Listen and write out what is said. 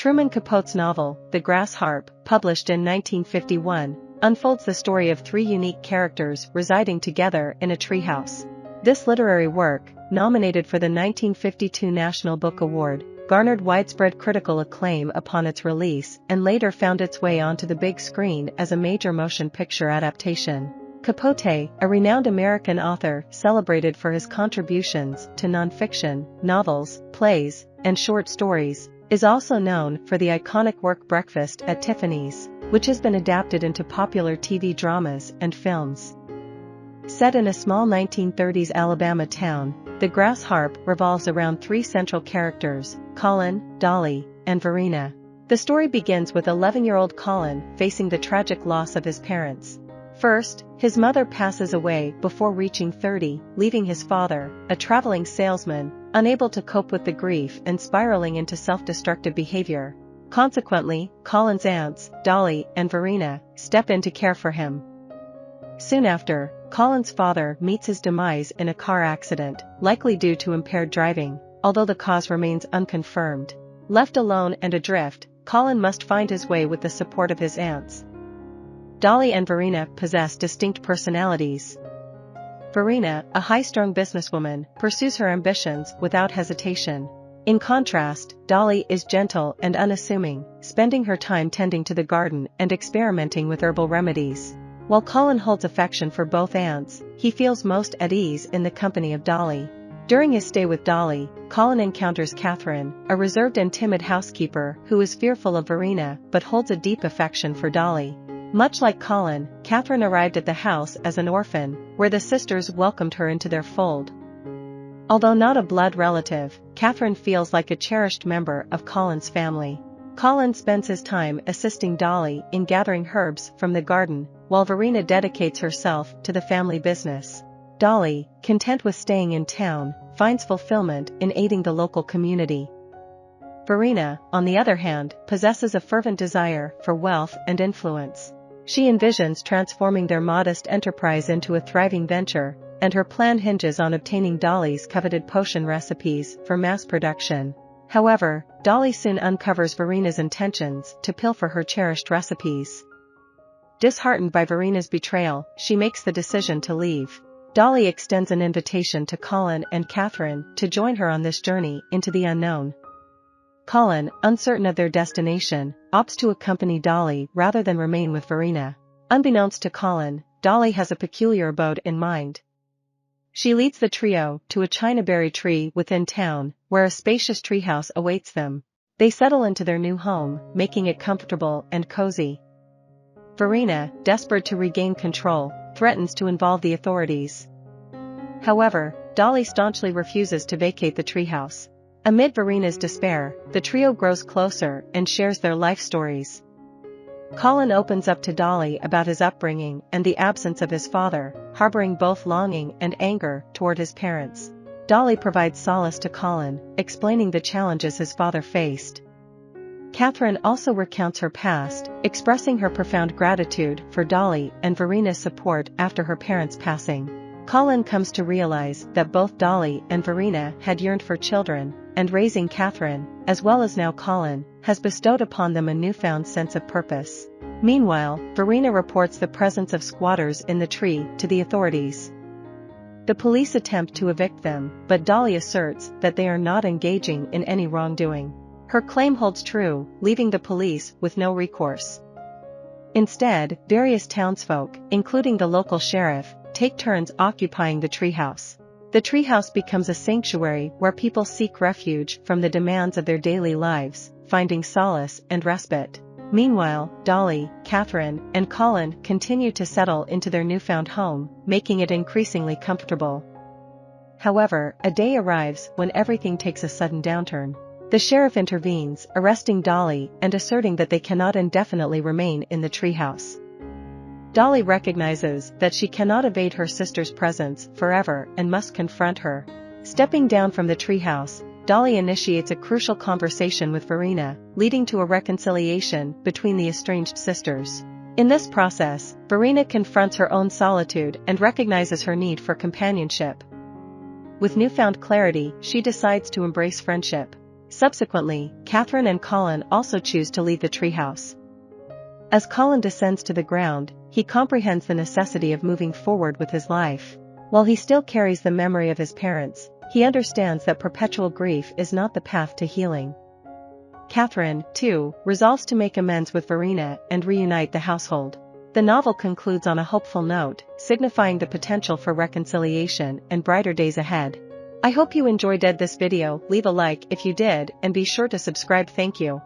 Truman Capote's novel, The Grass Harp, published in 1951, unfolds the story of three unique characters residing together in a treehouse. This literary work, nominated for the 1952 National Book Award, garnered widespread critical acclaim upon its release and later found its way onto the big screen as a major motion picture adaptation. Capote, a renowned American author celebrated for his contributions to nonfiction, novels, plays, and short stories, is also known for the iconic work Breakfast at Tiffany's, which has been adapted into popular TV dramas and films. Set in a small 1930s Alabama town, The Grass Harp revolves around three central characters, Collin, Dolly, and Verena. The story begins with 11-year-old Collin facing the tragic loss of his parents. First, his mother passes away before reaching 30, leaving his father, a traveling salesman, unable to cope with the grief and spiraling into self-destructive behavior. Consequently, Collin's aunts, Dolly and Verena, step in to care for him. Soon after, Collin's father meets his demise in a car accident, likely due to impaired driving, although the cause remains unconfirmed. Left alone and adrift, Collin must find his way with the support of his aunts. Dolly and Verena possess distinct personalities. Verena, a high-strung businesswoman, pursues her ambitions without hesitation. In contrast, Dolly is gentle and unassuming, spending her time tending to the garden and experimenting with herbal remedies. While Collin holds affection for both aunts, he feels most at ease in the company of Dolly. During his stay with Dolly, Collin encounters Catherine, a reserved and timid housekeeper who is fearful of Verena but holds a deep affection for Dolly. Much like Collin, Catherine arrived at the house as an orphan, where the sisters welcomed her into their fold. Although not a blood relative, Catherine feels like a cherished member of Collin's family. Collin spends his time assisting Dolly in gathering herbs from the garden, while Verena dedicates herself to the family business. Dolly, content with staying in town, finds fulfillment in aiding the local community. Verena, on the other hand, possesses a fervent desire for wealth and influence. She envisions transforming their modest enterprise into a thriving venture, and her plan hinges on obtaining Dolly's coveted potion recipes for mass production. However, Dolly soon uncovers Verena's intentions to pilfer her cherished recipes. Disheartened by Verena's betrayal, she makes the decision to leave. Dolly extends an invitation to Collin and Catherine to join her on this journey into the unknown. Collin, uncertain of their destination, opts to accompany Dolly rather than remain with Verena. Unbeknownst to Collin, Dolly has a peculiar abode in mind. She leads the trio to a chinaberry tree within town, where a spacious treehouse awaits them. They settle into their new home, making it comfortable and cozy. Verena, desperate to regain control, threatens to involve the authorities. However, Dolly staunchly refuses to vacate the treehouse. Amid Verena's despair, the trio grows closer and shares their life stories. Collin opens up to Dolly about his upbringing and the absence of his father, harboring both longing and anger toward his parents. Dolly provides solace to Collin, explaining the challenges his father faced. Catherine also recounts her past, expressing her profound gratitude for Dolly and Verena's support after her parents' passing. Collin comes to realize that both Dolly and Verena had yearned for children, and raising Catherine, as well as now Collin, has bestowed upon them a newfound sense of purpose. Meanwhile, Verena reports the presence of squatters in the tree to the authorities. The police attempt to evict them, but Dolly asserts that they are not engaging in any wrongdoing. Her claim holds true, leaving the police with no recourse. Instead, various townsfolk, including the local sheriff, take turns occupying the treehouse. The treehouse becomes a sanctuary where people seek refuge from the demands of their daily lives, finding solace and respite. Meanwhile, Dolly, Catherine, and Collin continue to settle into their newfound home, making it increasingly comfortable. However, a day arrives when everything takes a sudden downturn. The sheriff intervenes, arresting Dolly and asserting that they cannot indefinitely remain in the treehouse. Dolly recognizes that she cannot evade her sister's presence forever and must confront her. Stepping down from the treehouse, Dolly initiates a crucial conversation with Verena, leading to a reconciliation between the estranged sisters. In this process, Verena confronts her own solitude and recognizes her need for companionship. With newfound clarity, she decides to embrace friendship. Subsequently, Catherine and Collin also choose to leave the treehouse. As Collin descends to the ground, he comprehends the necessity of moving forward with his life. While he still carries the memory of his parents, he understands that perpetual grief is not the path to healing. Catherine, too, resolves to make amends with Verena and reunite the household. The novel concludes on a hopeful note, signifying the potential for reconciliation and brighter days ahead. I hope you enjoyed this video. Leave a like if you did, and be sure to subscribe. Thank you.